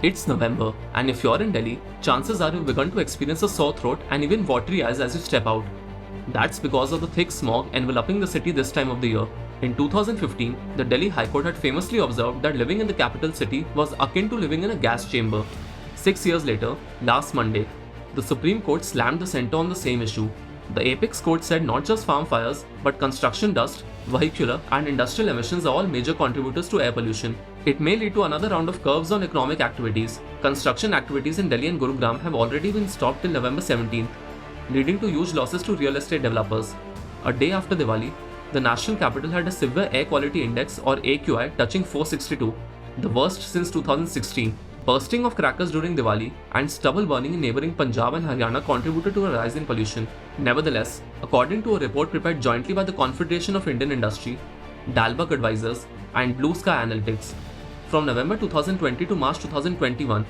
It's November, and if you're in Delhi, chances are you've begun to experience a sore throat and even watery eyes as you step out. That's because of the thick smog enveloping the city this time of the year. In 2015, the Delhi High Court had famously observed that living in the capital city was akin to living in a gas chamber. 6 years later, last Monday, the Supreme Court slammed the center on the same issue. The apex court said not just farm fires, but construction dust, vehicular, and industrial emissions are all major contributors to air pollution. It may lead to another round of curbs on economic activities. Construction activities in Delhi and Gurugram have already been stopped till November 17th, leading to huge losses to real estate developers. A day after Diwali, the national capital had a severe air quality index or AQI touching 462, the worst since 2016. Bursting of crackers during Diwali and stubble burning in neighbouring Punjab and Haryana contributed to a rise in pollution. Nevertheless, according to a report prepared jointly by the Confederation of Indian Industry, Dalbug Advisors, and Blue Sky Analytics, from November 2020 to March 2021,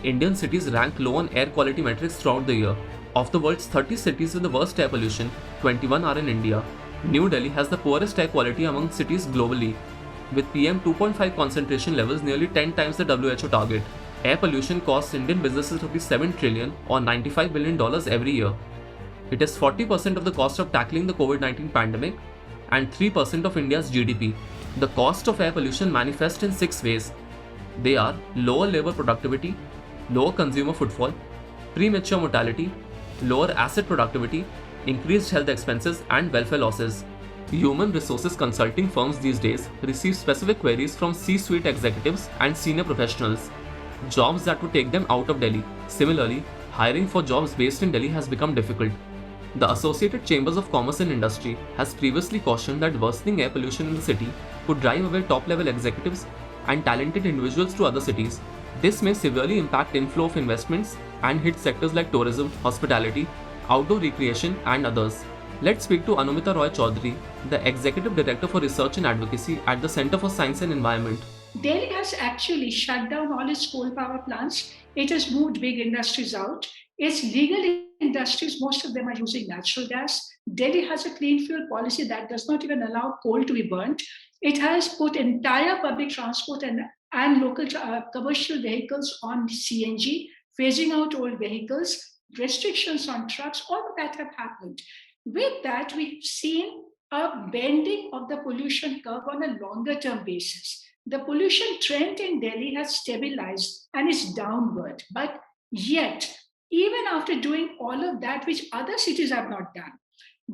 Indian cities ranked low on air quality metrics throughout the year. Of the world's 30 cities with the worst air pollution, 21 are in India. New Delhi has the poorest air quality among cities globally, with PM 2.5 concentration levels nearly 10 times the WHO target. Air pollution costs Indian businesses Rs 7 trillion or $95 billion every year. It is 40% of the cost of tackling the COVID-19 pandemic and 3% of India's GDP. The cost of air pollution manifests in 6 ways. They are lower labor productivity, lower consumer footfall, premature mortality, lower asset productivity, increased health expenses, and welfare losses. Human resources consulting firms these days receive specific queries from C-suite executives and senior professionals, jobs that would take them out of Delhi. Similarly, hiring for jobs based in Delhi has become difficult. The Associated Chambers of Commerce and Industry has previously cautioned that worsening air pollution in the city could drive away top-level executives and talented individuals to other cities. This may severely impact inflow of investments and hit sectors like tourism, hospitality, outdoor recreation, and others. Let's speak to Anumita Roy Chaudhary, the Executive Director for Research and Advocacy at the Centre for Science and Environment. Delhi has actually shut down all its coal power plants. It has moved big industries out. Its legal industries, most of them are using natural gas. Delhi has a clean fuel policy that does not even allow coal to be burnt. It has put entire public transport and local commercial vehicles on CNG, phasing out old vehicles, restrictions on trucks, all of that have happened. With that, we've seen a bending of the pollution curve on a longer term basis. The pollution trend in Delhi has stabilized and is downward. But yet, even after doing all of that, which other cities have not done,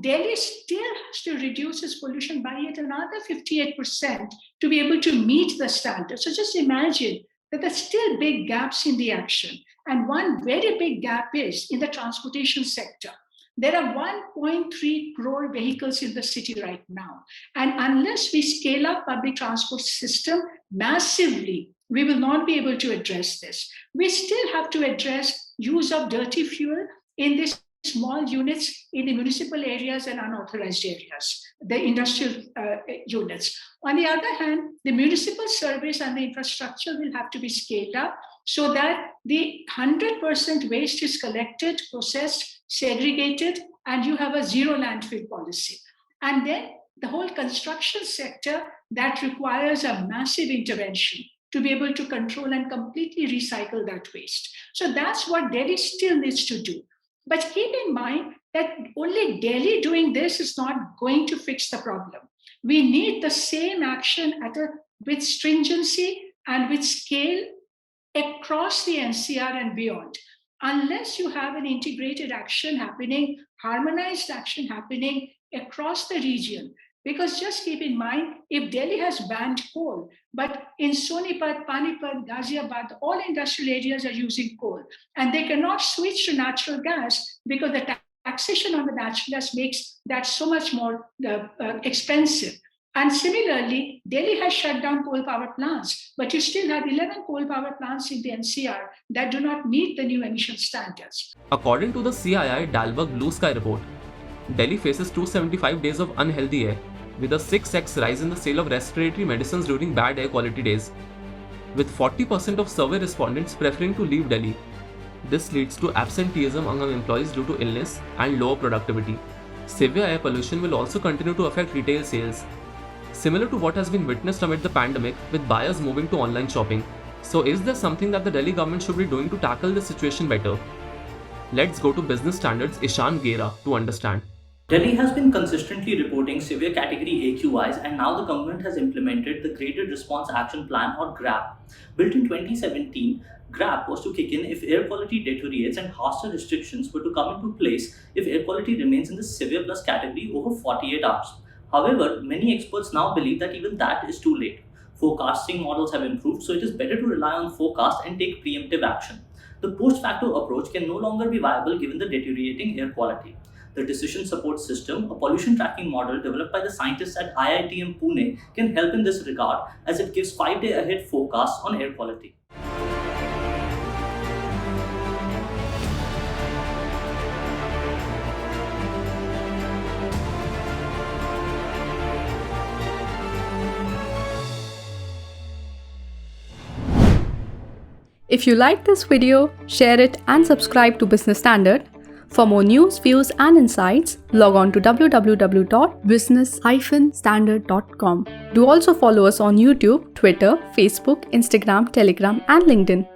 Delhi still has to reduce its pollution by yet another 58% to be able to meet the standard. So just imagine that there's still big gaps in the action. And one very big gap is in the transportation sector. There are 1.3 crore vehicles in the city right now. And unless we scale up public transport system massively, we will not be able to address this. We still have to address use of dirty fuel in these small units in the municipal areas and unauthorized areas, the industrial units. On the other hand, the municipal service and the infrastructure will have to be scaled up so that the 100% waste is collected, processed, segregated, and you have a zero landfill policy. And then the whole construction sector that requires a massive intervention to be able to control and completely recycle that waste. So that's what Delhi still needs to do. But keep in mind that only Delhi doing this is not going to fix the problem. We need the same action with stringency and with scale across the NCR and beyond. Unless you have an integrated action happening, harmonized action happening across the region. Because just keep in mind, if Delhi has banned coal, but in Sonipat, Panipat, Ghaziabad, all industrial areas are using coal, and they cannot switch to natural gas because the taxation on the natural gas makes that so much more expensive. And similarly, Delhi has shut down coal power plants, but you still have 11 coal power plants in the NCR that do not meet the new emission standards. According to the CII Dalbug Blue Sky report, Delhi faces 275 days of unhealthy air, with a 6x rise in the sale of respiratory medicines during bad air quality days, with 40% of survey respondents preferring to leave Delhi. This leads to absenteeism among employees due to illness and lower productivity. Severe air pollution will also continue to affect retail sales. Similar to what has been witnessed amid the pandemic, with buyers moving to online shopping, So is there something that the Delhi government should be doing to tackle this situation better? Let's go to Business Standards Ishan Gera to understand. Delhi has been consistently reporting severe category AQIs, and now the government has implemented the Graded Response Action Plan, or GRAP. Built in 2017, GRAP was to kick in if air quality deteriorates, and harsher restrictions were to come into place if air quality remains in the severe plus category over 48 hours. However, many experts now believe that even that is too late. Forecasting models have improved, so it is better to rely on forecast and take preemptive action. The post facto approach can no longer be viable given the deteriorating air quality. The decision support system, a pollution tracking model developed by the scientists at IITM Pune, can help in this regard as it gives 5-day ahead forecasts on air quality. If you like this video, share it and subscribe to Business Standard. For more news, views and insights, log on to www.business-standard.com. Do also follow us on YouTube, Twitter, Facebook, Instagram, Telegram and LinkedIn.